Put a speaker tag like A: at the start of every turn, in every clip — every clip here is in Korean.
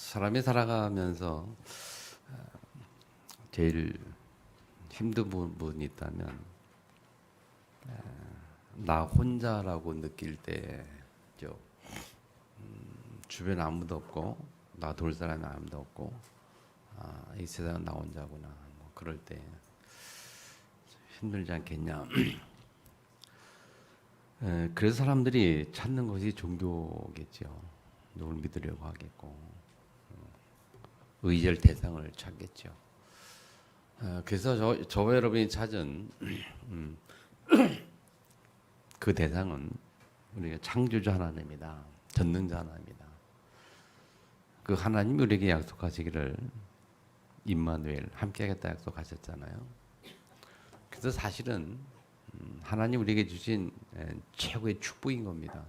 A: 사람이 살아가면서 제일 힘든 부분이 있다면 나 혼자라고 느낄 때죠. 주변에 아무도 없고 나 돌 사람이 아무도 없고 이 세상은 나 혼자구나. 뭐 그럴 때 힘들지 않겠냐. 그래서 사람들이 찾는 것이 종교겠죠. 누굴 믿으려고 하겠고 의절 대상을 찾겠죠. 그래서 저와 여러분이 찾은 그 대상은 우리가 창조주 하나님이다. 전능자 하나님이다. 그 하나님이 우리에게 약속하시기를 임마누엘 함께하겠다 약속하셨잖아요. 그래서 사실은 하나님 우리에게 주신 최고의 축복인 겁니다.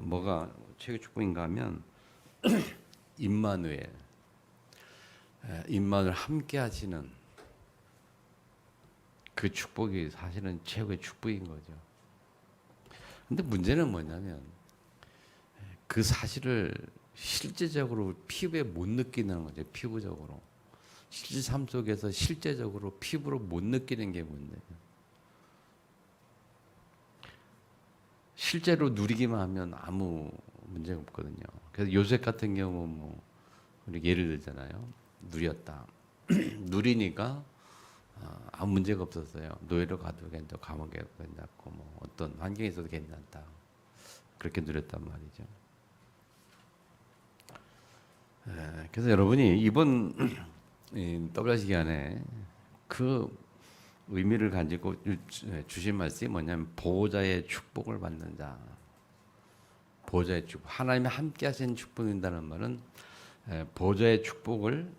A: 뭐가 최고의 축복인가 하면 임마누엘 함께 하시는 그 축복이 사실은 최고의 축복인 거죠. 근데 문제는 뭐냐면 그 사실을 실제적으로 피부에 못 느끼는 거죠. 피부적으로. 실제 삶 속에서 실제적으로 피부로 못 느끼는 게 문제예요. 실제로 누리기만 하면 아무 문제가 없거든요. 그래서 요셉 같은 경우 뭐 우리 예를 들잖아요. 누렸다. 누리니까 아무 문제가 없었어요. 노예로 가도 괜찮고 감옥에 가도 괜찮고 뭐 어떤 환경에 있어도 괜찮다. 그렇게 누렸단 말이죠. 그래서 여러분이 이번 WC 기간에 그 의미를 가지고 주신 말씀이 뭐냐면 보호자의 축복을 받는 자. 보호자의 축복. 하나님이 함께 하신 축복인다는 말은 보호자의 축복을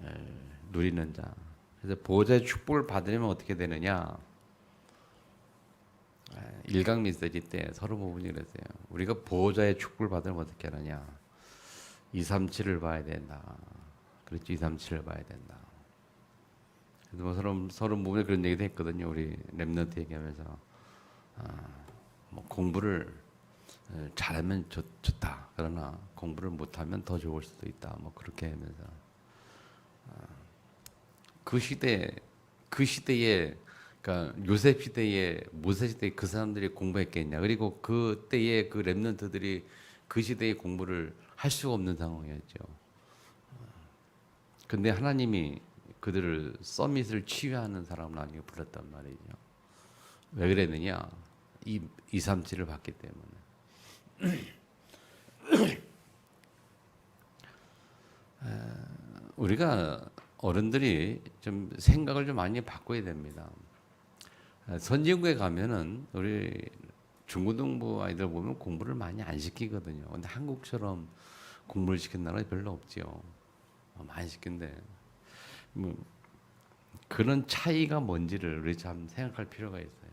A: 누리는 자. 그래서 보호자의 축복을 받으려면 어떻게 되느냐? 1강 메시지 때 서로 부분이 그랬어요. 우리가 보호자의 축복을 받으면 어떻게 하느냐? 237을 봐야 된다. 그렇죠. 237을 봐야 된다. 그래서 뭐 서로 부분에 그런 얘기도 했거든요. 우리 랩런트 얘기하면서 뭐 공부를 잘하면 좋다. 그러나 공부를 못하면 더 좋을 수도 있다. 뭐 그렇게 하면서 그 시대에 그러니까 요셉 시대에 모세 시대에 그 사람들이 공부했겠냐. 그리고 그 때에 그 랩런트들이 그 시대의 공부를 할 수가 없는 상황이었죠. 근데 하나님이 그들을 서밋을 치유하는 사람을 아니고 불렀단 말이죠. 왜 그랬느냐? 237을 봤기 때문에. 우리가 어른들이 좀 생각을 좀 많이 바꿔야 됩니다. 선진국에 가면은 우리 중고등부 아이들 보면 공부를 많이 안 시키거든요. 근데 한국처럼 공부를 시키는 나라가 별로 없죠. 많이 시킨데 뭐 그런 차이가 뭔지를 우리 참 생각할 필요가 있어요.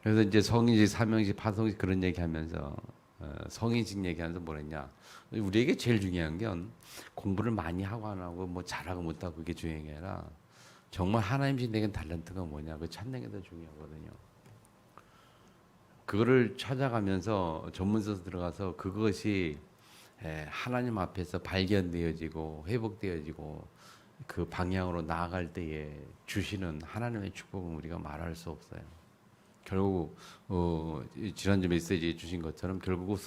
A: 그래서 이제 성인식, 사명식, 파송식 그런 얘기하면서 성인식 얘기하면서 뭐랬냐? 우리에게 제일 중요한 건 공부를 많이 하고 안 하고 뭐 잘하고 못하고 그게 중요한 게 아니라 정말 하나님 신 내겐 탤런트가 뭐냐? 그 찾는 게 더 중요하거든요. 그거를 찾아가면서 전문서에서 들어가서 그것이 하나님 앞에서 발견되어지고 회복되어지고 그 방향으로 나아갈 때에 주시는 하나님의 축복은 우리가 말할 수 없어요. 결국 지난주 메시지에 주신 것처럼 결국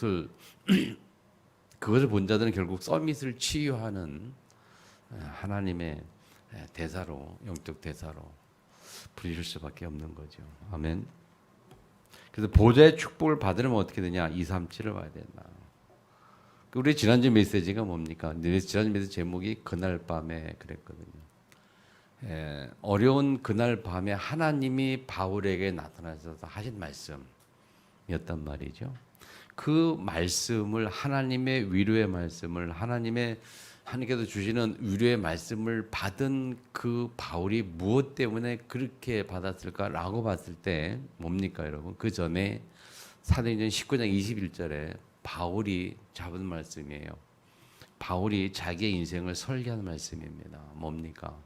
A: 그것을 본 자들은 결국 서밋을 치유하는 하나님의 대사로 영적 대사로 부릴 수밖에 없는 거죠. 아멘. 그래서 보좌의 축복을 받으려면 어떻게 되냐? 237을 봐야 된다. 우리 지난주 메시지가 뭡니까? 지난주 메시지 제목이 그날 밤에 그랬거든요. 어려운 그날 밤에 하나님이 바울에게 나타나셔서 하신 말씀이었단 말이죠. 그 말씀을 하나님의 위로의 말씀을 하나님께서 주시는 위로의 말씀을 받은 그 바울이 무엇 때문에 그렇게 받았을까라고 봤을 때 뭡니까 여러분? 그 전에 사도행전 19장 21절에 바울이 잡은 말씀이에요. 바울이 자기의 인생을 설계한 말씀입니다. 뭡니까?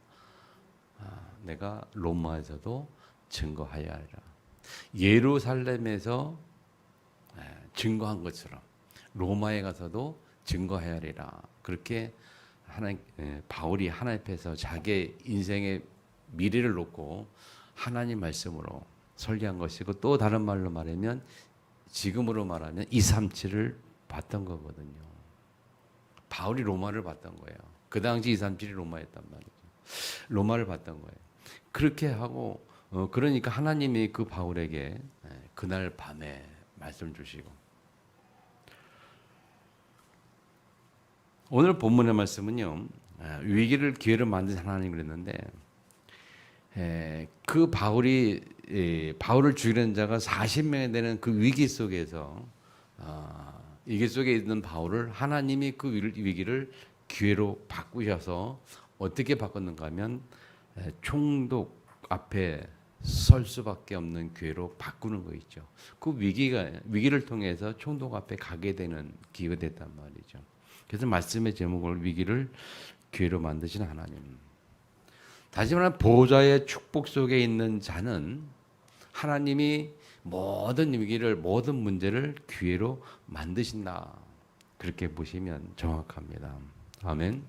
A: 내가 로마에서도 증거하여야 하리라. 예루살렘에서 증거한 것처럼 로마에 가서도 증거해야 하리라. 그렇게 바울이 하나님 앞에서 자기의 인생의 미래를 놓고 하나님 말씀으로 설계한 것이고, 또 다른 말로 말하면 지금으로 말하면 237을 봤던 거거든요. 바울이 로마를 봤던 거예요. 그 당시 237이 로마였단 말이죠. 로마를 봤던 거예요. 그렇게 하고 그러니까 하나님이 그 바울에게 그날 밤에 말씀 주시고, 오늘 본문의 말씀은요, 위기를 기회로 만든 하나님 그랬는데, 그 바울을 죽이는 자가 40명이 되는 그 위기 속에서 위기 속에 있는 바울을 하나님이 그 위기를 기회로 바꾸셔서 어떻게 바꿨는가 하면 총독 앞에 설 수밖에 없는 기회로 바꾸는 거 있죠. 그 위기를 통해서 총독 앞에 가게 되는 기회가 됐단 말이죠. 그래서 말씀의 제목을 위기를 기회로 만드신 하나님. 다시 말하면 보호자의 축복 속에 있는 자는 하나님이 모든 위기를, 모든 문제를 기회로 만드신다. 그렇게 보시면 정확합니다. 아멘.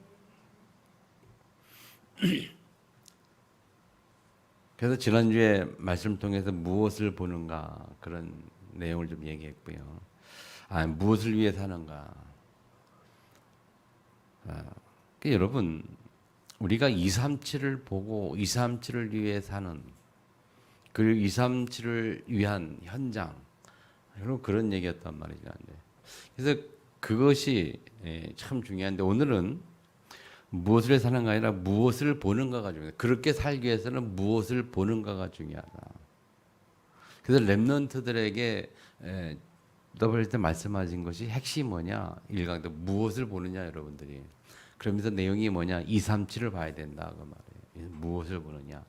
A: 그래서 지난주에 말씀 통해서 무엇을 보는가 그런 내용을 좀 얘기했고요. 무엇을 위해 사는가. 여러분, 우리가 237을 보고 237을 위해 사는, 그리고 237을 위한 현장, 여러분 그런 얘기였단 말이죠. 그래서 그것이 참 중요한데, 오늘은 무엇을 위해 사는가 아니라 무엇을 보는가가 중요해요. 그렇게 살기 위해서는 무엇을 보는가가 중요하다. 그래서 렘넌트들에게 더블 때 말씀하신 것이 핵심이 뭐냐? 1강도 무엇을 보느냐 여러분들이. 그러면서 내용이 뭐냐? 237을 봐야 된다 그 말이에요. 무엇을 보느냐.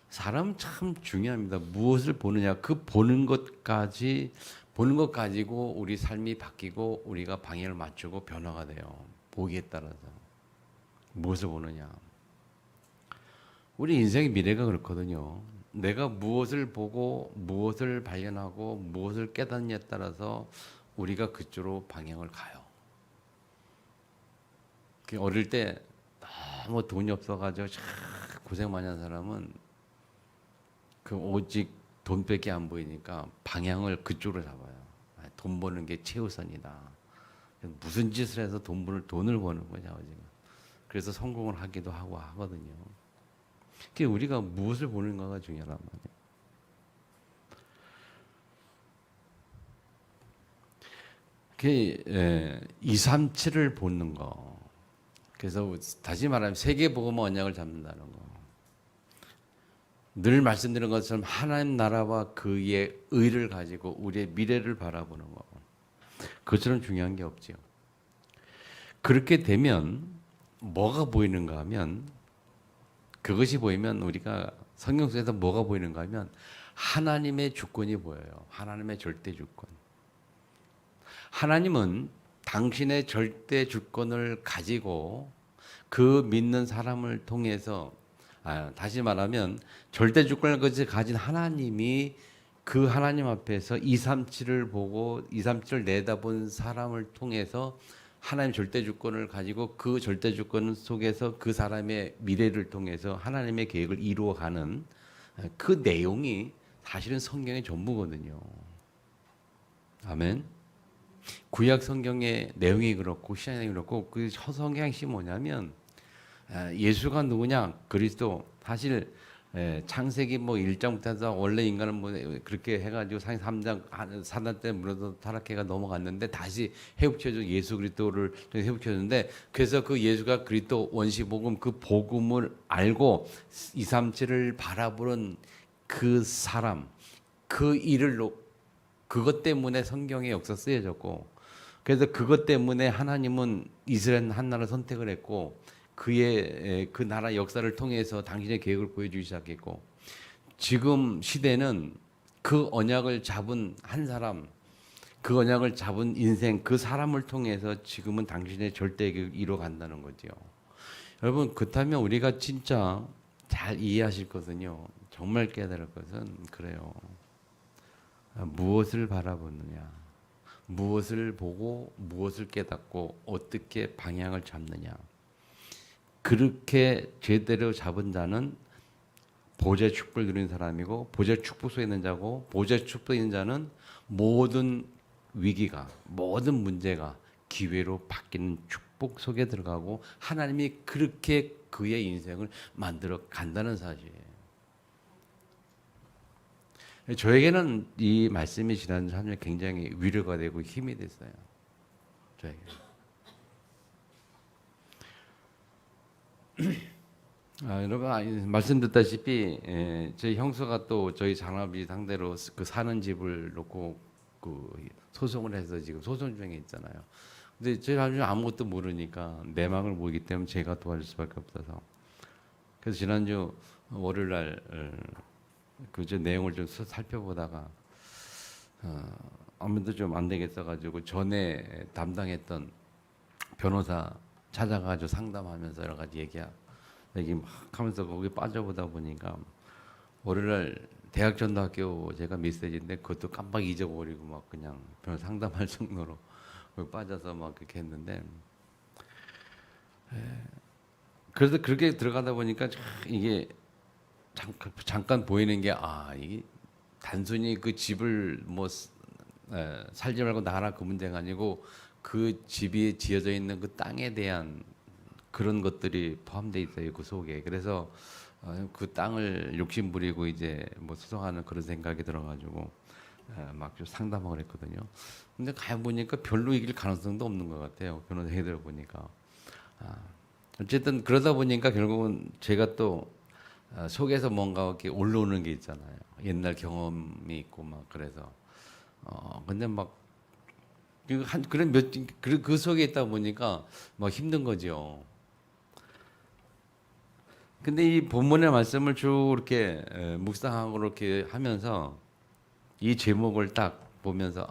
A: 사람 참 중요합니다. 무엇을 보느냐. 그 보는 것 가지고 우리 삶이 바뀌고 우리가 방향을 맞추고 변화가 돼요. 보기에 따라서. 무엇을 보느냐. 우리 인생의 미래가 그렇거든요. 내가 무엇을 보고 무엇을 발견하고 무엇을 깨닫느냐에 따라서 우리가 그쪽으로 방향을 가요. 어릴 때 너무 돈이 없어가지고 고생 많이 한 사람은 그 오직 돈밖에 안 보이니까 방향을 그쪽으로 잡아요. 돈 버는 게 최우선이다. 무슨 짓을 해서 돈을 버는 거냐 지금. 그래서 성공을 하기도 하고 하거든요. 우리가 무엇을 보는가가 중요하단 말이에요. 237을 보는 거. 그래서 다시 말하면 세계복음화 언약을 잡는다는 거. 늘 말씀드린 것처럼 하나님 나라와 그의 의를 가지고 우리의 미래를 바라보는 거. 그것처럼 중요한 게 없지요. 그렇게 되면 뭐가 보이는가 하면, 그것이 보이면 우리가 성경 속에서 뭐가 보이는가 하면 하나님의 주권이 보여요. 하나님의 절대 주권. 하나님은 당신의 절대 주권을 가지고 그 믿는 사람을 통해서, 다시 말하면 절대 주권을 가진 하나님이 그 하나님 앞에서 237을 보고 237을 내다본 사람을 통해서 하나님 절대 주권을 가지고 그 절대 주권 속에서 그 사람의 미래를 통해서 하나님의 계획을 이루어가는 그 내용이 사실은 성경의 전부거든요. 아멘. 구약 성경의 내용이 그렇고 시간이 그렇고, 그 성경 핵심이 뭐냐면 예수가 누구냐? 그리스도. 사실 창세기 1장부터 해서 원래 인간은 그렇게 해가지고 3장 사단 때 물어서 타락해가 넘어갔는데 다시 회복해줘 예수 그리스도를 회복해줬는데, 그래서 그 예수가 그리스도 원시복음 그 복음을 알고 237을 바라보는 그 사람, 그 일을 그것 때문에 성경의 역사 쓰여졌고, 그래서 그것 때문에 하나님은 이스라엘 한 나라를 선택을 했고 그의 그 나라 역사를 통해서 당신의 계획을 보여주기 시작했고, 지금 시대는 그 언약을 잡은 한 사람, 그 언약을 잡은 인생, 그 사람을 통해서 지금은 당신의 절대 계획을 이뤄간다는 거죠. 여러분, 그렇다면 우리가 진짜 잘 이해하실 것은요, 정말 깨달을 것은 그래요. 무엇을 바라보느냐, 무엇을 보고 무엇을 깨닫고 어떻게 방향을 잡느냐. 그렇게 제대로 잡은 자는 보좌의 축복을 누리는 사람이고, 보좌의 축복 속에 있는 자고, 보좌의 축복에 있는 자는 모든 위기가, 모든 문제가 기회로 바뀌는 축복 속에 들어가고, 하나님이 그렇게 그의 인생을 만들어 간다는 사실이에요. 저에게는 이 말씀이 지난 3년 굉장히 위로가 되고 힘이 됐어요. 저에게. 여러분 말씀 듣다시피 저희 형수가 또 저희 장남이 상대로 그 사는 집을 놓고 그 소송을 해서 지금 소송 중에 있잖아요. 근데 저희 나중에 아무것도 모르니까 내막을 모르기 때문에 제가 도와줄 수밖에 없어서, 그래서 지난주 월요일 날 그 내용을 좀 살펴보다가 아무래도 좀 안 되겠어가지고 전에 담당했던 변호사 찾아가지고 상담하면서 여러 가지 얘기 막 하면서 거기 빠져보다 보니까 월요일날 대학전도학교 제가 메시지인데 그것도 깜빡 잊어버리고 막 그냥 변호사 상담할 정도로 거기 빠져서 막 그렇게 했는데, 그래서 그렇게 들어가다 보니까 이게 잠깐 보이는 게, 이게 단순히 그 집을 뭐 살지 말고 나가라 그 문제가 아니고 그 집이 지어져 있는 그 땅에 대한 그런 것들이 포함되어 있어요, 그 속에. 그래서 그 땅을 욕심 부리고 이제 뭐 소송하는 그런 생각이 들어가지고 막 좀 상담하고 그랬거든요. 근데 가만 보니까 별로 이길 가능성도 없는 것 같아요, 변호사 얘기들 보니까. 어쨌든 그러다 보니까 결국은 제가 또 속에서 뭔가 이렇게 올라오는 게 있잖아요. 옛날 경험이 있고 막 그래서 근데 막 그런 그 속에 있다 보니까 막 힘든 거죠. 근데 이 본문의 말씀을 쭉 이렇게 묵상하고 이렇게 하면서 이 제목을 딱 보면서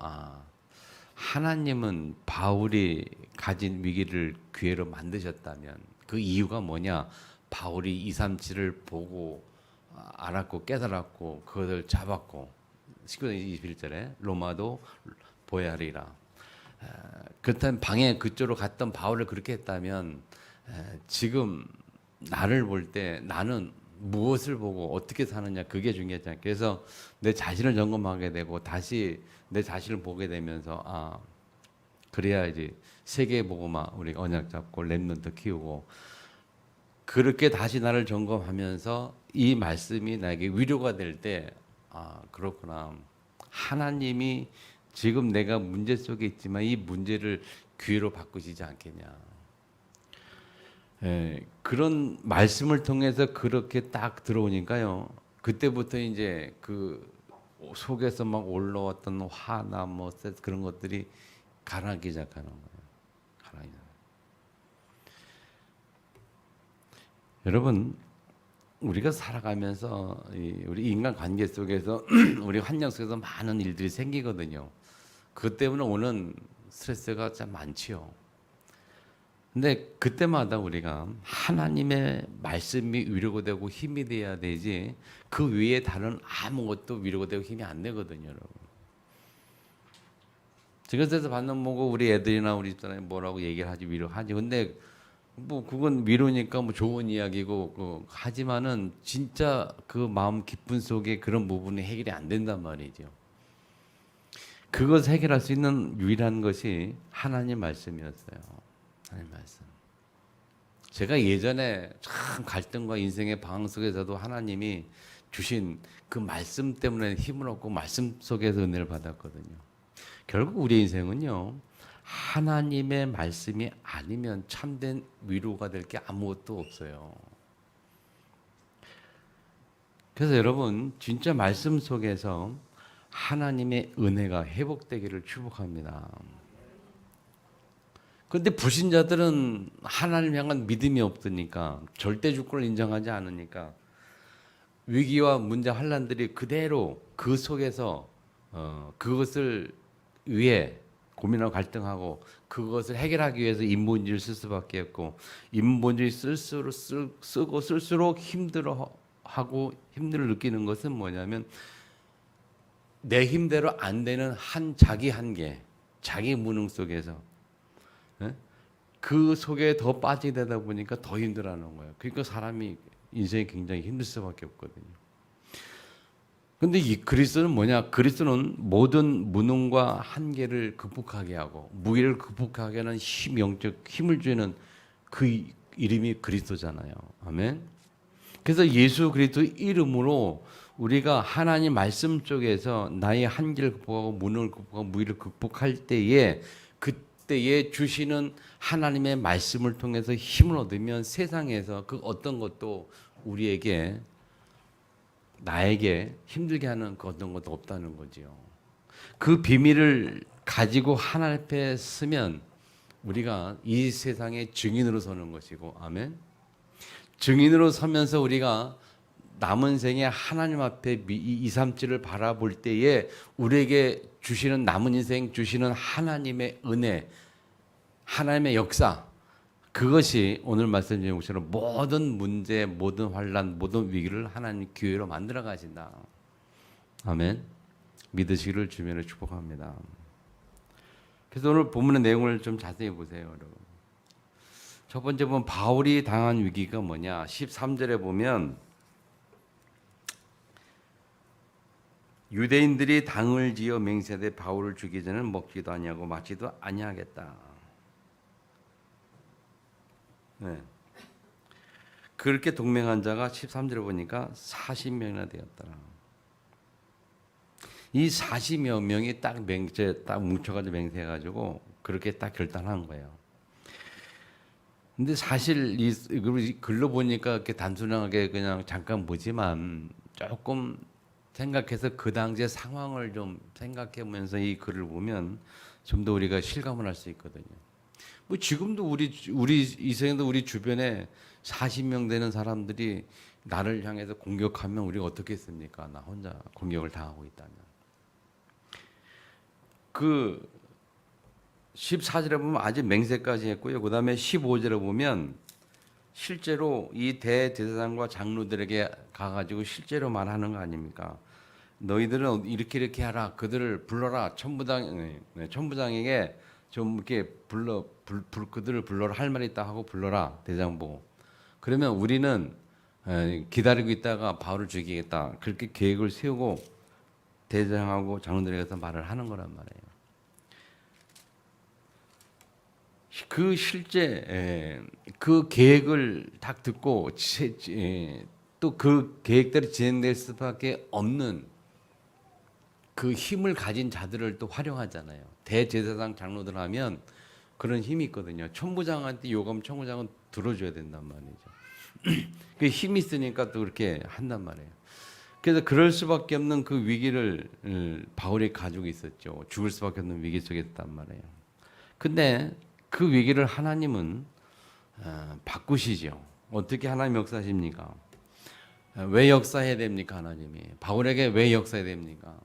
A: 하나님은 바울이 가진 위기를 기회로 만드셨다면 그 이유가 뭐냐? 바울이 237을 보고 알았고 깨달았고 그것을 잡았고 19장 21절에 로마도 보야리라. 그렇다면 방해 그쪽으로 갔던 바울을 그렇게 했다면 지금 나를 볼 때 나는 무엇을 보고 어떻게 사느냐, 그게 중요하지 않게. 그래서 내 자신을 점검하게 되고 다시 내 자신을 보게 되면서 그래야지 세계 보고만 우리 언약 잡고 렘넌트 키우고, 그렇게 다시 나를 점검하면서 이 말씀이 나에게 위로가 될 때 그렇구나, 하나님이 지금 내가 문제 속에 있지만 이 문제를 기회로 바꾸시지 않겠냐. 그런 말씀을 통해서 그렇게 딱 들어오니까요, 그때부터 이제 그 속에서 막 올라왔던 화나 뭐 그런 것들이 가라앉기 시작하는 거예요. 가라앉기. 여러분, 우리가 살아가면서 우리 인간 관계 속에서 우리 환경 속에서 많은 일들이 생기거든요. 그것 때문에 오는 스트레스가 참 많지요. 근데 그때마다 우리가 하나님의 말씀이 위로가 되고 힘이 돼야 되지, 그 외에 다른 아무것도 위로가 되고 힘이 안 되거든요, 여러분. 그래서 받는 뭐고 우리 애들이나 우리 집사람이 뭐라고 얘기를 하지, 위로하지. 근데 뭐 그건 위로니까 뭐 좋은 이야기고 하지만은 진짜 그 마음 깊은 속에 그런 부분이 해결이 안 된단 말이죠. 그것을 해결할 수 있는 유일한 것이 하나님 말씀이었어요. 하나님 말씀. 제가 예전에 참 갈등과 인생의 방황 속에서도 하나님이 주신 그 말씀 때문에 힘을 얻고 말씀 속에서 은혜를 받았거든요. 결국 우리 인생은요, 하나님의 말씀이 아니면 참된 위로가 될 게 아무것도 없어요. 그래서 여러분, 진짜 말씀 속에서 하나님의 은혜가 회복되기를 축복합니다. 그런데 불신자들은 하나님 향한 믿음이 없으니까, 절대 주권을 인정하지 않으니까 위기와 문제, 환난들이 그대로 그 속에서 그것을 위해 고민하고 갈등하고 그것을 해결하기 위해서 인본주의를 쓸 수밖에 없고, 인본주의 쓰고 쓸수록 힘들어하고 힘듦을 느끼는 것은 뭐냐면 내 힘대로 안 되는 자기 한계, 자기 무능 속에서 예? 그 속에 더 빠지게 되다 보니까 더 힘들어하는 거예요. 그러니까 사람이 인생이 굉장히 힘들 수밖에 없거든요. 근데 이 그리스도는 뭐냐? 그리스도는 모든 무능과 한계를 극복하게 하고 무의를 극복하게 하는 영적 힘을 주는 그 이름이 그리스도잖아요. 아멘. 그래서 예수 그리스도 이름으로 우리가 하나님 말씀 쪽에서 나의 한계를 극복하고 무능을 극복하고 무의를 극복할 때에 그때에 주시는 하나님의 말씀을 통해서 힘을 얻으면 세상에서 그 어떤 것도 우리에게 나에게 힘들게 하는 그 어떤 것도 없다는 거지요. 그 비밀을 가지고 하나님 앞에 서면 우리가 이 세상의 증인으로 서는 것이고, 아멘. 증인으로 서면서 우리가 남은 생에 하나님 앞에 2, 3, 7을 바라볼 때에 우리에게 주시는 남은 인생 주시는 하나님의 은혜, 하나님의 역사, 그것이 오늘 말씀드린 것처럼 모든 문제, 모든 환난, 모든 위기를 하나님 기회로 만들어 가신다. 아멘. 믿으시기를 주면서 축복합니다. 그래서 오늘 본문의 내용을 좀 자세히 보세요, 여러분. 첫 번째 보면 바울이 당한 위기가 뭐냐? 13절에 보면 유대인들이 당을 지어 맹세하되 바울을 죽이기 전에는 먹지도 아니하고 마시지도 아니하겠다. 네. 그렇게 동맹한 자가 13절에 보니까 40명이나 되었더라. 이 40여 명이 딱 뭉쳐가지고 맹세해가지고 그렇게 딱 결단한 거예요. 근데 사실 이 글로 보니까 이렇게 단순하게 그냥 잠깐 보지만 조금 생각해서 그 당시의 상황을 좀 생각해보면서 이 글을 보면 좀 더 우리가 실감을 할 수 있거든요. 뭐 지금도 우리 이 세상도 우리 주변에 40명 되는 사람들이 나를 향해서 공격하면 우리가 어떻게 했습니까? 나 혼자 공격을 당하고 있다면. 그 14절에 보면 아직 맹세까지 했고요. 그 다음에 15절에 보면 실제로 이 대제사장과 장로들에게 가가지고 실제로 말하는 거 아닙니까? 너희들은 이렇게 하라. 그들을 불러라. 천부장에게 좀 이렇게 그들을 불러라. 할 말이 있다 하고 불러라. 대장 보고. 그러면 우리는 기다리고 있다가 바울을 죽이겠다. 그렇게 계획을 세우고 대장하고 장로들에게서 말을 하는 거란 말이에요. 그 실제 그 계획을 딱 듣고 또 그 계획대로 진행될 수밖에 없는 그 힘을 가진 자들을 또 활용하잖아요. 대제사장 장로들 하면 그런 힘이 있거든요. 천부장한테 요구하면 천부장은 들어줘야 된단 말이죠. 그 힘이 있으니까 또 그렇게 한단 말이에요. 그래서 그럴 수밖에 없는 그 위기를 바울이 가지고 있었죠. 죽을 수밖에 없는 위기 속에 있단 말이에요. 근데 그 위기를 하나님은 바꾸시죠. 어떻게 하나님 역사하십니까? 왜 역사해야 됩니까? 하나님이 바울에게 왜 역사해야 됩니까?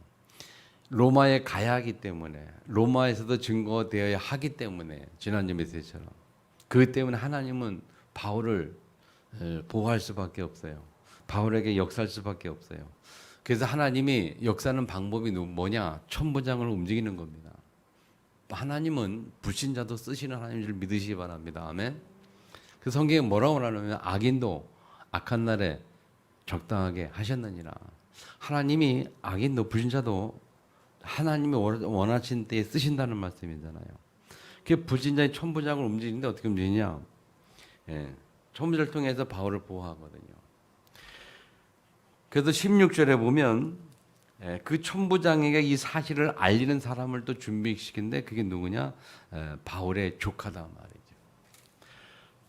A: 로마에 가야 하기 때문에, 로마에서도 증거되어야 하기 때문에, 지난주 메시지처럼 그 때문에 하나님은 바울을 보호할 수밖에 없어요. 바울에게 역사할 수밖에 없어요. 그래서 하나님이 역사하는 방법이 뭐냐? 천부장을 움직이는 겁니다. 하나님은 불신자도 쓰시는 하나님인 줄 믿으시기 바랍니다. 아멘. 그 성경에 뭐라고 하냐면 악인도 악한 날에 적당하게 하셨느니라. 하나님이 악인도 불신자도 하나님이 원하신 때에 쓰신다는 말씀이잖아요. 그 불신자의 천부장을 움직이는데 어떻게 움직이냐? 천부장을 통해서 바울을 보호하거든요. 그래서 16절에 보면 그 천부장에게 이 사실을 알리는 사람을 또 준비시키는데 그게 누구냐? 바울의 조카다 말이죠.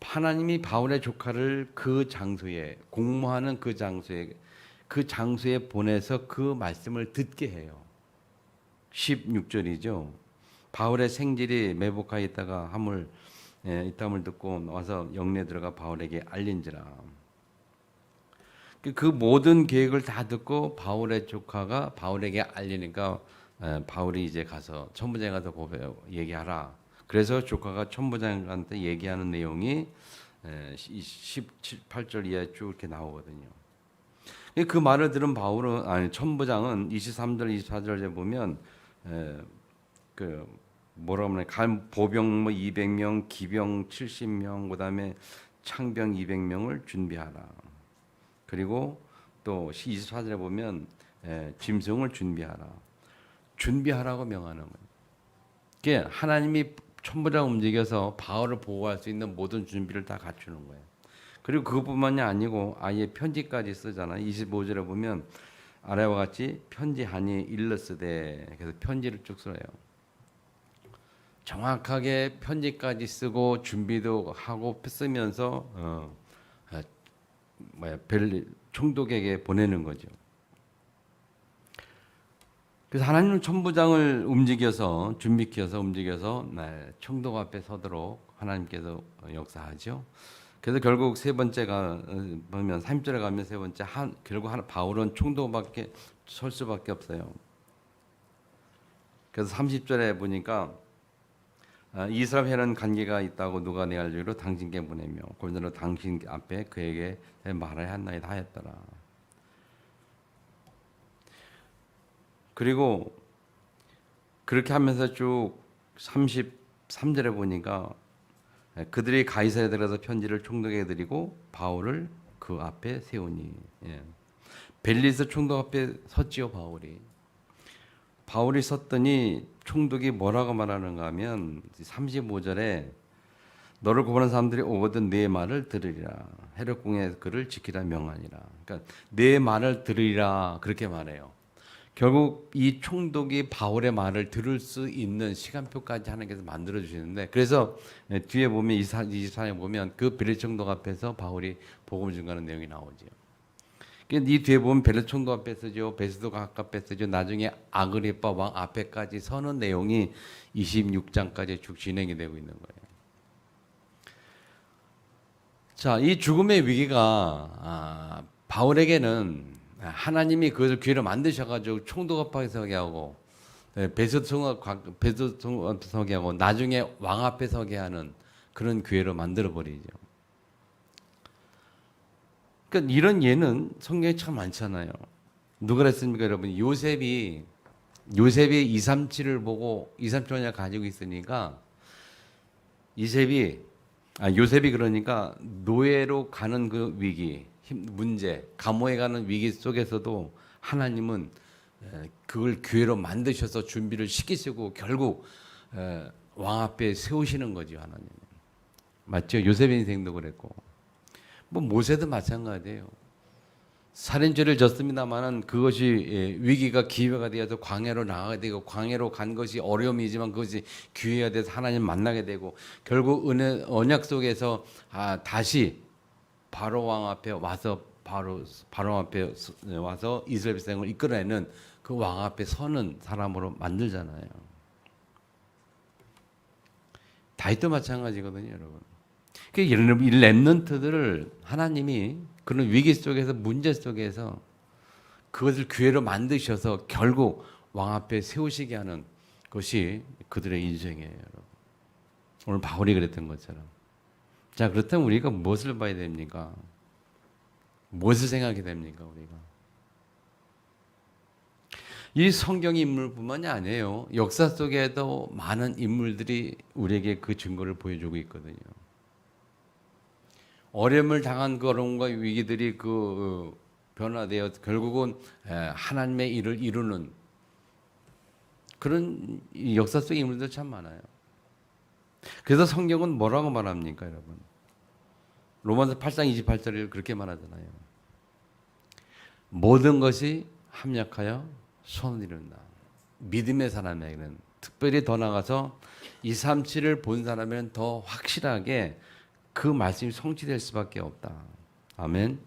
A: 하나님이 바울의 조카를 그 장소에 공모하는 그 장소에 보내서 그 말씀을 듣게 해요. 16절이죠. 바울의 생질이 매복하에 있다가 이땀을 듣고 와서 영내에 들어가 바울에게 알린지라. 그 모든 계획을 다 듣고 바울의 조카가 바울에게 알리니까 바울이 이제 가서 천부장에 가서 얘기하라. 그래서 조카가 천부장한테 얘기하는 내용이 18절 이하에 쭉 이렇게 나오거든요. 그 말을 들은 천부장은 23절, 24절에 보면 뭐라고 하면 보병 뭐 200명, 기병 70명, 그다음에 창병 200명을 준비하라. 그리고 또 24절에 보면 짐승을 준비하라. 준비하라고 명하는 거예요. 이게 하나님이 천부장 움직여서 바울을 보호할 수 있는 모든 준비를 다 갖추는 거예요. 그리고 그것뿐만이 아니고 아예 편지까지 쓰잖아요. 25절에 보면 아래와 같이 편지하니 일러스되, 그래서 편지를 쭉 써요. 정확하게 편지까지 쓰고 준비도 하고 쓰면서 총독에게 보내는 거죠. 그래서 하나님은 천부장을 움직여서 총독 앞에 서도록 하나님께서 역사하죠. 그래서 결국 세 번째가 보면 3절에 가면 세 번째 결국 바울은 총독밖에 설 수밖에 없어요. 그래서 30절에 보니까 이스라엘은 관계가 있다고 누가 내 알기로 당신께 보내며 고린도로 당신 앞에 그에게 말해야 한나이다 하였더라. 그리고 그렇게 하면서 쭉 33절에 보니까 그들이 가이사랴에 들어가서 편지를 총독에게 드리고 바울을 그 앞에 세우니, 벨리스 총독 앞에 섰지요. 바울이 섰더니 총독이 뭐라고 말하는가 하면 35절에 너를 고발한 사람들이 오거든 내 말을 들으리라. 헤롯궁에 그를 지키라 명하니라. 그러니까 내 말을 들으리라 그렇게 말해요. 결국 이 총독이 바울의 말을 들을 수 있는 시간표까지 하나님께서 만들어 주시는데, 그래서 뒤에 보면 24장에 보면 그 벨리 총독 앞에서 바울이 복음을 전가하는 내용이 나오죠. 이 뒤에 보면 벨리 총독 앞에 쓰죠, 베스도 각 앞에 쓰죠, 나중에 아그리빠 왕 앞에까지 서는 내용이 26장까지 쭉 진행이 되고 있는 거예요. 자, 이 죽음의 위기가 바울에게는 하나님이 그것을 기회로 만드셔가지고 총독 앞에 서게 하고 베스도 서게 하고 나중에 왕 앞에 서게 하는 그런 기회로 만들어 버리죠. 그러니까 이런 예는 성경에 참 많잖아요. 누가 그랬습니까, 여러분? 요셉이 237을 보고 237을 가지고 있으니까 요셉이 그러니까 노예로 가는 그 위기, 문제, 감옥에 가는 위기 속에서도 하나님은 그걸 기회로 만드셔서 준비를 시키시고 결국 왕 앞에 세우시는 거죠, 하나님. 맞죠? 요셉의 인생도 그랬고, 뭐 모세도 마찬가지예요. 살인죄를 졌습니다만은 그것이 위기가 기회가 되어서 광야로 나가게 되고, 광야로 간 것이 어려움이지만 그것이 기회가 돼서 하나님 만나게 되고, 결국 언약 속에서 다시 바로 왕 앞에 와서 바로 앞에 와서 이스라엘 백성을 이끌어내는 그 왕 앞에 서는 사람으로 만들잖아요. 다윗도 마찬가지거든요, 여러분. 이 렘넌트들을 하나님이 그런 위기 속에서, 문제 속에서 그것을 기회로 만드셔서 결국 왕 앞에 세우시게 하는 것이 그들의 인생이에요, 여러분. 오늘 바울이 그랬던 것처럼. 자, 그렇다면 우리가 무엇을 봐야 됩니까? 무엇을 생각해야 됩니까, 우리가? 이 성경 인물뿐만이 아니에요. 역사 속에도 많은 인물들이 우리에게 그 증거를 보여주고 있거든요. 어려움을 당한 그런 위기들이 변화되어 결국은 하나님의 일을 이루는 그런 역사 속의 인물들 참 많아요. 그래서 성경은 뭐라고 말합니까, 여러분? 로마서 8장 28절을 그렇게 말하잖아요. 모든 것이 합력하여 선을 이룬다. 믿음의 사람에게는, 특별히 더 나아가서 237을 본 사람에게는 더 확실하게 그 말씀이 성취될 수밖에 없다. 아멘.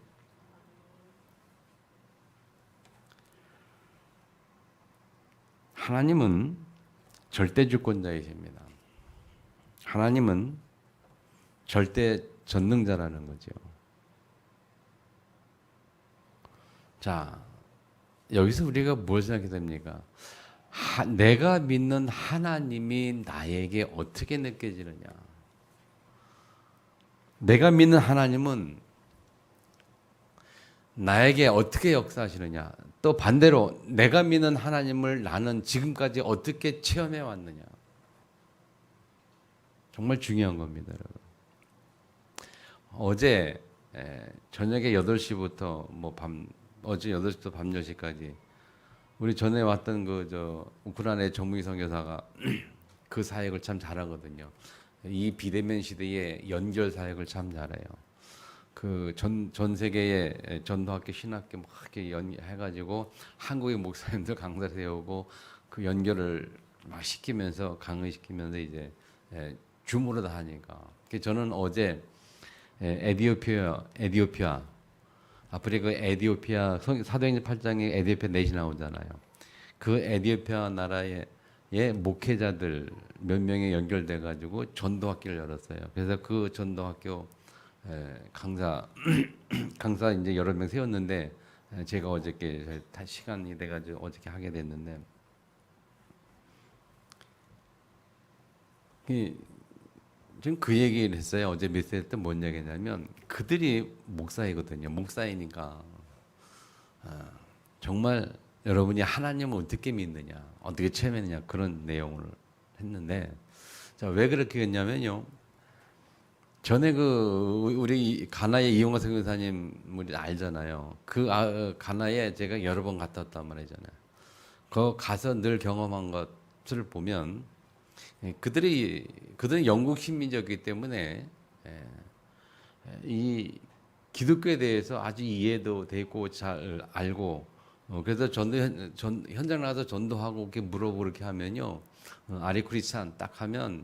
A: 하나님은 절대 주권자이십니다. 하나님은 절대 전능자라는 거죠. 자, 여기서 우리가 뭘 생각해야 됩니까? 내가 믿는 하나님이 나에게 어떻게 느껴지느냐? 내가 믿는 하나님은 나에게 어떻게 역사하시느냐? 또 반대로 내가 믿는 하나님을 나는 지금까지 어떻게 체험해 왔느냐? 정말 중요한 겁니다, 여러분. 어제 저녁에 8시부터 어제 8시부터 밤 10시까지 우리 전에 왔던 우크라이나의 정무희 선교사가 그 사역을 참 잘하거든요. 이 비대면 시대에 연결 사역을 참 잘해요. 그 전 세계의 전도학교 신학교 막 이렇게 해가지고 한국의 목사님들 강사 세우고 그 연결을 막 시키면서 강의시키면서 이제 줌으로 다 하니까. 저는 어제 에디오피아 아프리카 에디오피아 사도행전 8장에 에디오피아 넷이 나오잖아요. 그 에디오피아 나라의 목회자들 몇 명이 연결돼 가지고 전도학교를 열었어요. 그래서 그 전도학교 강사 이제 여러 명 세웠는데 제가 어저께 다 시간이 돼 가지고 어저께 하게 됐는데 지금 그 얘기를 했어요. 어제 메시지 때 뭔 얘기냐면 그들이 목사이거든요. 목사이니까 정말 여러분이 하나님을 어떻게 믿느냐, 어떻게 체험했느냐 그런 내용을 했는데 자, 왜 그렇게 했냐면요. 전에 우리 가나의 이용화 선교사님을 알잖아요. 가나에 제가 여러 번 갔다 왔단 말이잖아요. 그 가서 늘 경험한 것을 보면 그들은 영국 식민지였기 때문에 이 기독교에 대해서 아주 이해도 되고 잘 알고 그래서 현장 나가서 전도하고 이렇게 물어보고 이렇게 하면요. 아리 크리스찬 딱 하면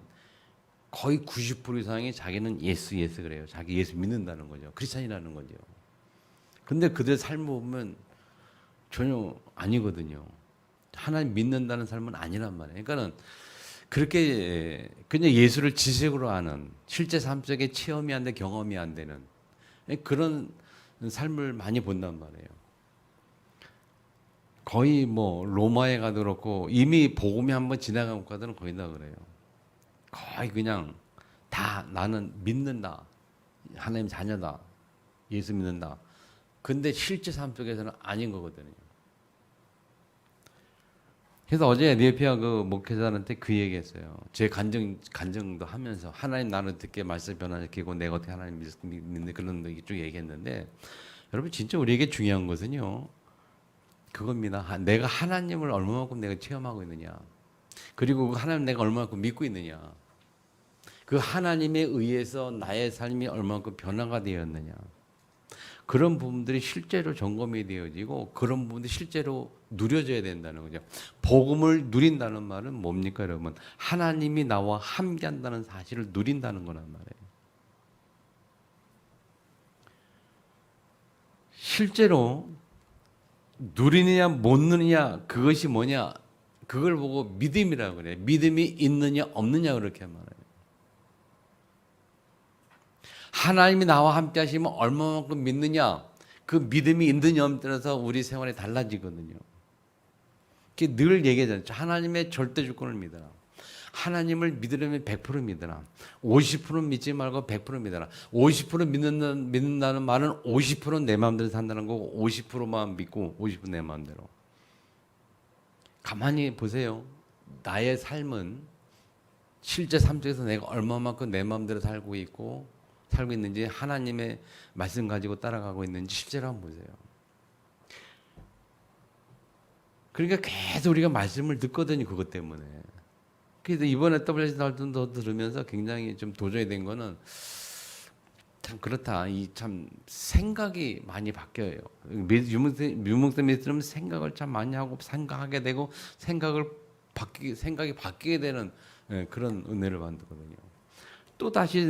A: 거의 90% 이상이 자기는 예수 그래요. 자기 예수 믿는다는 거죠. 크리스찬이라는 거죠. 근데 그들 삶을 보면 전혀 아니거든요. 하나님 믿는다는 삶은 아니란 말이에요. 그러니까는 그렇게 그냥 예수를 지식으로 아는 실제 삶 속에 체험이 안 돼 경험이 안 되는 그런 삶을 많이 본단 말이에요. 거의 로마에 가도 그렇고 이미 복음이 한번 지나간 국가들은 거의 다 그래요. 거의 그냥 다 나는 믿는다. 하나님 자녀다. 예수 믿는다. 근데 실제 삶 속에서는 아닌 거거든요. 그래서 어제 에디오피아 그 목회자한테 그 얘기했어요. 제 간증도 하면서 하나님 나를 듣게 말씀 변화시키고 내가 어떻게 하나님 믿는 그런 쭉 얘기했는데 여러분 진짜 우리에게 중요한 것은요. 그겁니다. 내가 하나님을 얼마만큼 내가 체험하고 있느냐. 그리고 그 하나님 내가 얼마만큼 믿고 있느냐. 그 하나님에 의해서 나의 삶이 얼마만큼 변화가 되었느냐. 그런 부분들이 실제로 점검이 되어지고 그런 부분들이 실제로 누려져야 된다는 거죠. 복음을 누린다는 말은 뭡니까 여러분? 하나님이 나와 함께한다는 사실을 누린다는 거란 말이에요. 실제로 누리느냐 못 누리느냐 그것이 뭐냐 그걸 보고 믿음이라고 그래요. 믿음이 있느냐 없느냐 그렇게 말해요. 하나님이 나와 함께 하시면 얼마만큼 믿느냐 그 믿음이 있느냐 없느냐에 따라서 우리 생활이 달라지거든요. 늘 얘기하잖아요. 하나님의 절대 주권을 믿어라. 하나님을 믿으려면 100% 믿어라. 50% 믿지 말고 100% 믿어라. 50% 믿는다는 말은 50%는 내 마음대로 산다는 거고 50%만 믿고 50% 내 마음대로. 가만히 보세요. 나의 삶은 실제 삶 속에서 내가 얼마만큼 내 마음대로 살고 있는지 하나님의 말씀 가지고 따라가고 있는지 실제로 한번 보세요. 그러니까 계속 우리가 말씀을 듣거든요. 그것 때문에. 그래서 이번에 WC 달동도 들으면서 굉장히 좀 도전이 된 거는 참 그렇다. 이 참 생각이 많이 바뀌어요. 유목쌤이 들으면 생각을 참 많이 하고 생각하게 되고 생각이 바뀌게 되는 그런 은혜를 받거든요. 또 다시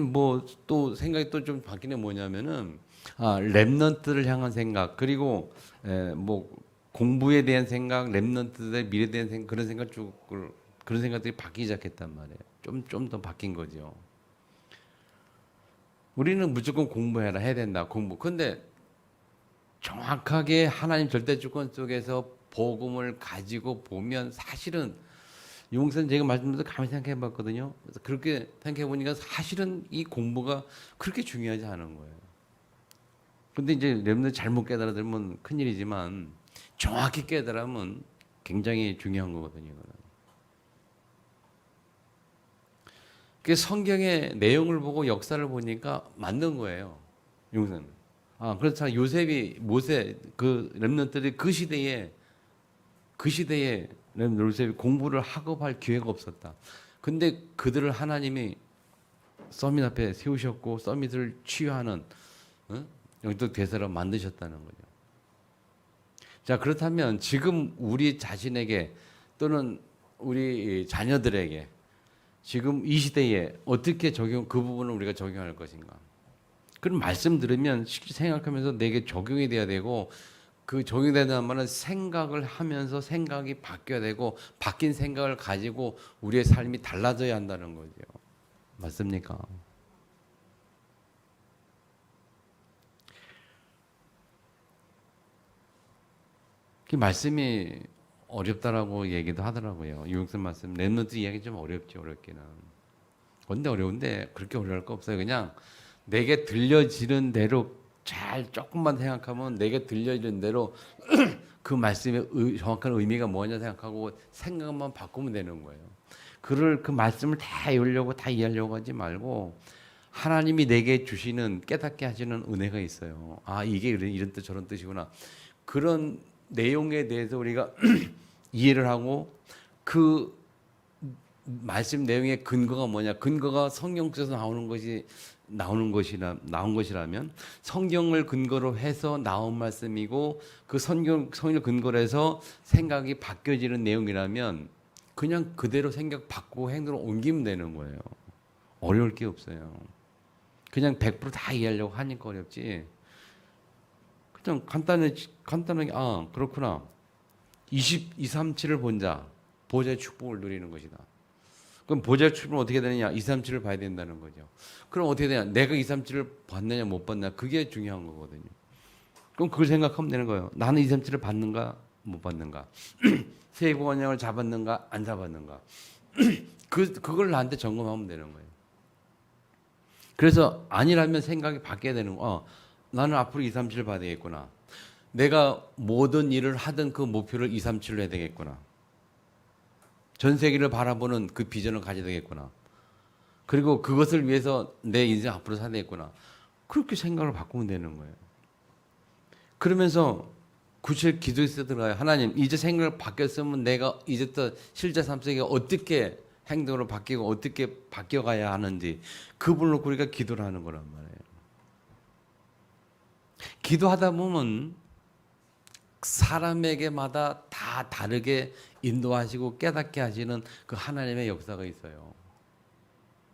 A: 또 생각이 또 좀 바뀌는 뭐냐면은 렘넌트를 향한 생각 그리고 공부에 대한 생각, 렘넌트들의 미래에 대한 생각 그런 생각들이 바뀌기 시작했단 말이에요. 좀 더 바뀐 거죠. 우리는 무조건 공부해라 해야 된다. 근데 정확하게 하나님 절대 주권 속에서 복음을 가지고 보면 사실은 용선 제가 말씀드려서 가만히 생각해 봤거든요. 그래서 그렇게 생각해 보니까 사실은 이 공부가 그렇게 중요하지 않은 거예요. 근데 이제 렘넌트 잘못 깨달아들면 큰일이지만 정확히 깨달으면 굉장히 중요한 거거든요. 그 성경의 내용을 보고 역사를 보니까 맞는 거예요. 용서는. 그렇잖아. 요셉이 모세 그 렘넌트들이 그 시대에 요셉이 공부를 학업할 기회가 없었다. 근데 그들을 하나님이 서밋 앞에 세우셨고 서밋을 치유하는 영적 대사로 만드셨다는 거죠. 자, 그렇다면 지금 우리 자신에게 또는 우리 자녀들에게 지금 이 시대에 어떻게 그 부분을 우리가 적용할 것인가? 그런 말씀 들으면 생각하면서 내게 적용이 돼야 되고 그 적용되는 말은 생각을 하면서 생각이 바뀌어야 되고 바뀐 생각을 가지고 우리의 삶이 달라져야 한다는 거죠. 맞습니까? 그 말씀이 어렵다라고 얘기도 하더라고요. 유용선 말씀 렘넌트 이야기 좀 어렵죠, 어렵기는. 근데 어려운데 그렇게 어려울 거 없어요. 그냥 내게 들려지는 대로 잘 조금만 생각하면 내게 들려지는 대로 그 말씀의 정확한 의미가 뭐냐 생각하고 생각만 바꾸면 되는 거예요. 그 말씀을 다 외우려고 다 이해하려고 하지 말고 하나님이 내게 주시는 깨닫게 하시는 은혜가 있어요. 이게 이런 뜻 저런 뜻이구나. 그런 내용에 대해서 우리가 이해를 하고 그 말씀 내용의 근거가 뭐냐? 근거가 성경 속에서 나온 것이라면 성경을 근거로 해서 나온 말씀이고 그 성경을 근거로 해서 생각이 바뀌어지는 내용이라면 그냥 그대로 생각 바꾸고 행동을 옮기면 되는 거예요. 어려울 게 없어요. 그냥 100%다 이해하려고 하니까 어렵지. 그냥 간단하게 그렇구나. 237을 본자 보좌의 축복을 누리는 것이다. 그럼 보좌의 축복은 어떻게 되느냐? 237을 봐야 된다는 거죠. 그럼 어떻게 되냐? 내가 237을 봤느냐 못 봤느냐 그게 중요한 거거든요. 그럼 그걸 생각하면 되는 거예요. 나는 237을 받는가 못 받는가? 세계 원형을 잡았는가 안 잡았는가? 그걸 나한테 점검하면 되는 거예요. 그래서 아니라면 생각이 바뀌어야 되는 거. 나는 앞으로 237을 봐야 되겠구나. 내가 모든 일을 하던 그 목표를 237로 해야 되겠구나. 전 세계를 바라보는 그 비전을 가져야 되겠구나. 그리고 그것을 위해서 내 인생 앞으로 살아야 되겠구나. 그렇게 생각을 바꾸면 되는 거예요. 그러면서 구체 기도에 들어가요. 하나님, 이제 생각을 바뀌었으면 내가 이제부터 실제 삶 속에 어떻게 행동으로 바뀌고 어떻게 바뀌어가야 하는지 그분을 놓고 우리가 기도를 하는 거란 말이에요. 기도하다 보면 사람에게마다 다 다르게 인도하시고 깨닫게 하시는 그 하나님의 역사가 있어요.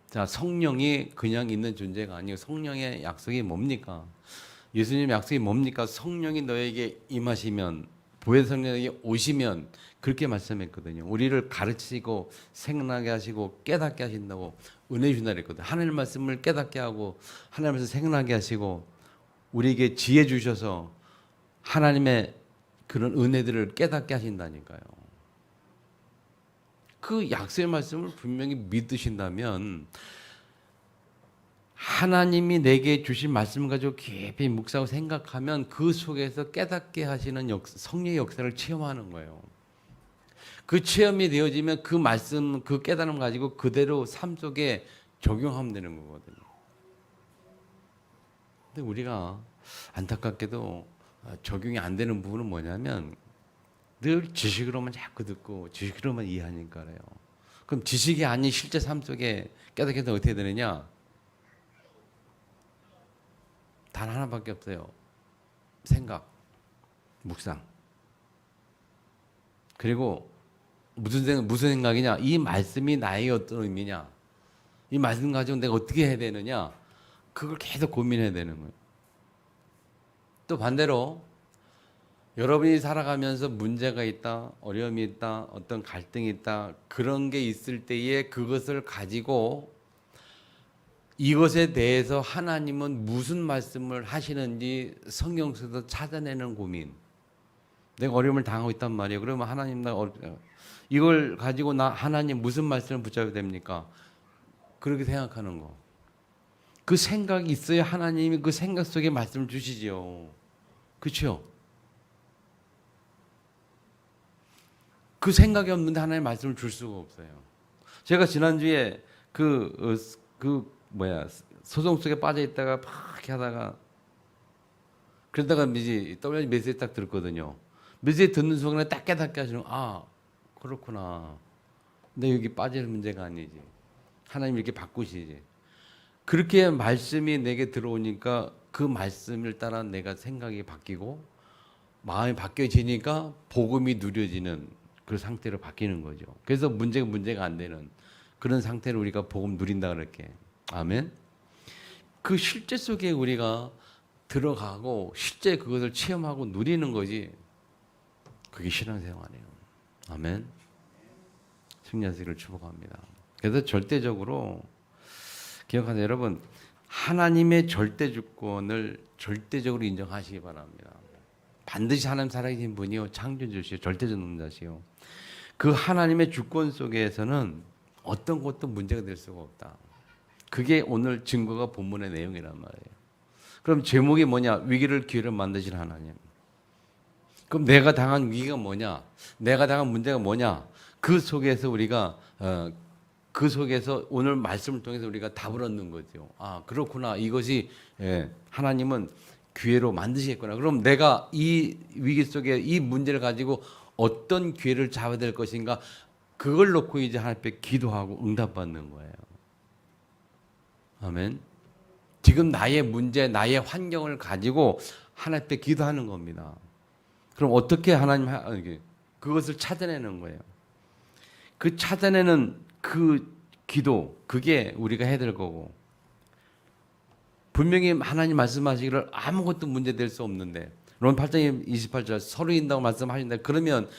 A: 자, 성령이 그냥 있는 존재가 아니고 성령의 약속이 뭡니까? 예수님의 약속이 뭡니까? 성령이 너에게 임하시면 보혜사 성령에게 오시면 그렇게 말씀했거든요. 우리를 가르치고 생각나게 하시고 깨닫게 하신다고 은혜 주신다 그랬거든요. 하나님 말씀을 깨닫게 하고 하나님 말씀을 생각나게 하시고 우리에게 지혜 주셔서 하나님의 그런 은혜들을 깨닫게 하신다니까요. 그 약속의 말씀을 분명히 믿으신다면 하나님이 내게 주신 말씀을 가지고 깊이 묵상하고 생각하면 그 속에서 깨닫게 하시는 성령의 역사를 체험하는 거예요. 그 체험이 되어지면 그 말씀, 그 깨달음을 가지고 그대로 삶 속에 적용하면 되는 거거든요. 근데 우리가 안타깝게도 적용이 안 되는 부분은 뭐냐면 늘 지식으로만 자꾸 듣고 지식으로만 이해하니까요. 그럼 지식이 아닌 실제 삶 속에 깨닫게 되면 어떻게 되느냐? 단 하나밖에 없어요. 생각, 묵상. 그리고 무슨 생각이냐? 이 말씀이 나에게 어떤 의미냐? 이 말씀 가지고 내가 어떻게 해야 되느냐? 그걸 계속 고민해야 되는 거예요. 또 반대로 여러분이 살아가면서 문제가 있다, 어려움이 있다, 어떤 갈등이 있다, 그런 게 있을 때에 그것을 가지고 이것에 대해서 하나님은 무슨 말씀을 하시는지 성경 속에서 찾아내는 고민. 내가 어려움을 당하고 있단 말이에요. 그러면 하나님 이걸 가지고 나 하나님 무슨 말씀을 붙잡아야 됩니까? 그렇게 생각하는 거. 그 생각이 있어야 하나님이 그 생각 속에 말씀을 주시지요. 그렇죠? 그 생각이 없는데 하나님 말씀을 줄 수가 없어요. 제가 지난주에 소송 속에 빠져 있다가 막 이렇게 하다가 그러다가 이제 WRG 메시지 딱 들었거든요. 메시지 듣는 순간에 딱 깨닫게 하시는 그렇구나. 근데 여기 빠질 문제가 아니지. 하나님 이렇게 바꾸시지. 그렇게 말씀이 내게 들어오니까 그 말씀을 따라 내가 생각이 바뀌고 마음이 바뀌어지니까 복음이 누려지는 그 상태로 바뀌는 거죠. 그래서 문제가 안 되는 그런 상태로 우리가 복음 누린다 그럴게. 아멘. 그 실제 속에 우리가 들어가고 실제 그것을 체험하고 누리는 거지. 그게 신앙생활이에요. 아멘. 승리하시기를 축복합니다. 그래서 절대적으로 기억하세요, 여러분. 하나님의 절대 주권을 절대적으로 인정하시기 바랍니다. 반드시 하나님 살아계신 분이요, 창조주시요, 절대적 능자시요. 그 하나님의 주권 속에서는 어떤 것도 문제가 될 수가 없다. 그게 오늘 증거가 본문의 내용이란 말이에요. 그럼 제목이 뭐냐? 위기를 기회로 만드실 하나님. 그럼 내가 당한 위기가 뭐냐? 내가 당한 문제가 뭐냐? 그 속에서 우리가 그 속에서 오늘 말씀을 통해서 우리가 답을 얻는 거죠. 그렇구나. 이것이 하나님은 기회로 만드시겠구나. 그럼 내가 이 위기 속에 이 문제를 가지고 어떤 기회를 잡아야 될 것인가? 그걸 놓고 이제 하나님 앞에 기도하고 응답받는 거예요. 아멘. 지금 나의 문제, 나의 환경을 가지고 하나님 앞에 기도하는 겁니다. 그럼 어떻게 그것을 찾아내는 거예요. 그 찾아내는 그 기도, 그게 우리가 해야 될 거고. 분명히 하나님 말씀하시기를 아무것도 문제될 수 없는데 로마 8장 28절 서로 인다고 말씀하신다. 그러면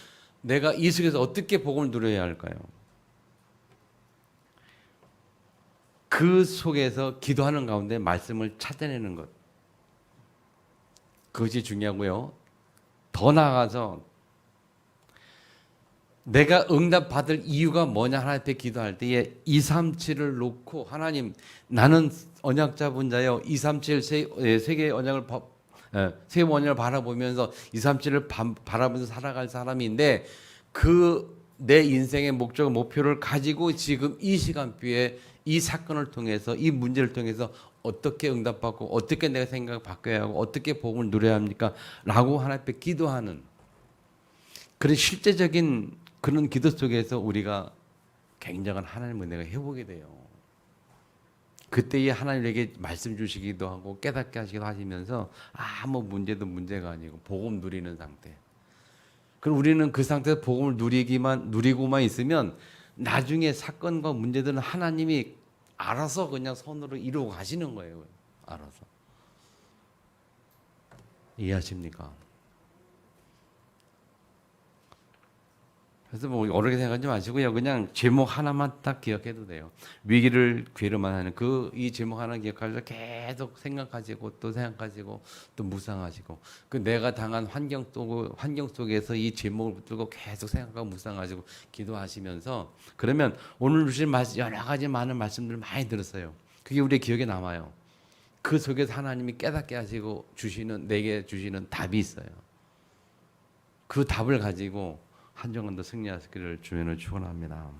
A: 내가 이 속에서 어떻게 복음을 누려야 할까요? 그 속에서 기도하는 가운데 말씀을 찾아내는 것. 그것이 중요하고요. 더 나아가서 내가 응답받을 이유가 뭐냐 하나님 앞에 기도할 때에 237을 놓고 하나님 나는 언약잡은 자여 237 세 개의 언약을 세 언약을 바라보면서 237을 바라보면서 살아갈 사람인데 그 내 인생의 목적 목표를 가지고 지금 이 시간표에 이 사건을 통해서 이 문제를 통해서 어떻게 응답받고 어떻게 내가 생각을 바꿔야 하고 어떻게 복음을 누려야 합니까? 라고 하나님 앞에 기도하는 그런 실제적인 그런 기도 속에서 우리가 굉장한 하나님의 은혜가 회복이 돼요. 그때에 하나님에게 말씀 주시기도 하고 깨닫게 하시기도 하시면서 아무 문제도 문제가 아니고 복음 누리는 상태. 그럼 우리는 그 상태에서 복음을 누리고만 있으면 나중에 사건과 문제들은 하나님이 알아서 그냥 손으로 이루어 가시는 거예요. 알아서. 이해하십니까? 그래서 뭐 어렵게 생각하지 마시고요. 그냥 제목 하나만 딱 기억해도 돼요. 위기를 기회로만 하는 이 제목 하나 기억하셔서 계속 생각하시고 또 생각하시고 또 묵상하시고 그 내가 당한 환경 속에서 이 제목을 붙들고 계속 생각하고 묵상하시고 기도하시면서 그러면 오늘 주신 여러 가지 많은 말씀들을 많이 들었어요. 그게 우리 기억에 남아요. 그 속에서 하나님이 깨닫게 하시고 내게 주시는 답이 있어요. 그 답을 가지고 한 주간도 승리하시기를 주님을 축원합니다.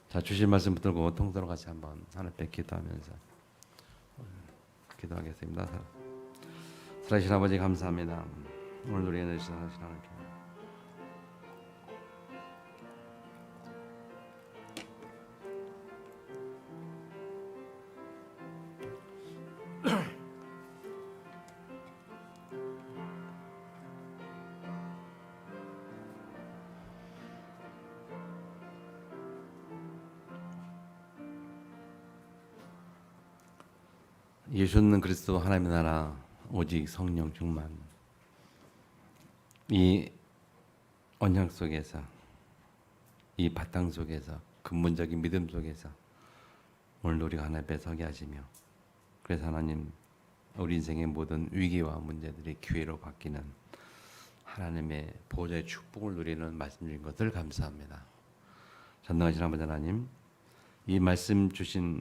A: 자, 주신 말씀 붙들고 통서로 같이 한번 하나님께 기도하면서 기도하겠습니다. 살아계신 아버지 감사합니다. 오늘 우리 은혜 주신 하나님께 예수는 그리스도 하나님의 나라 오직 성령 충만 이 언약 속에서 이 바탕 속에서 근본적인 믿음 속에서 오늘 우리가 하나님 앞에 서게 하시며 그래서 하나님 우리 인생의 모든 위기와 문제들이 기회로 바뀌는 하나님의 보좌의 축복을 누리는 말씀 주신 것을 감사합니다. 전능하신 아버지 하나님 이 말씀 주신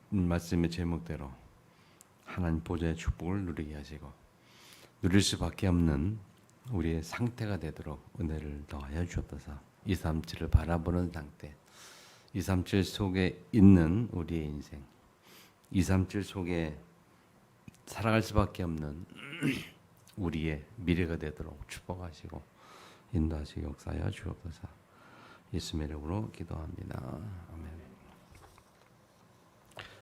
A: 말씀의 제목대로 하나님 보좌의 축복을 누리게 하시고 누릴 수밖에 없는 우리의 상태가 되도록 은혜를 더하여 주옵소서. 237을 바라보는 상태, 237 속에 있는 우리의 인생, 237 속에 살아갈 수밖에 없는 우리의 미래가 되도록 축복하시고 인도하시고 역사하여 주옵소서. 예수님의 이름으로 기도합니다. 아멘.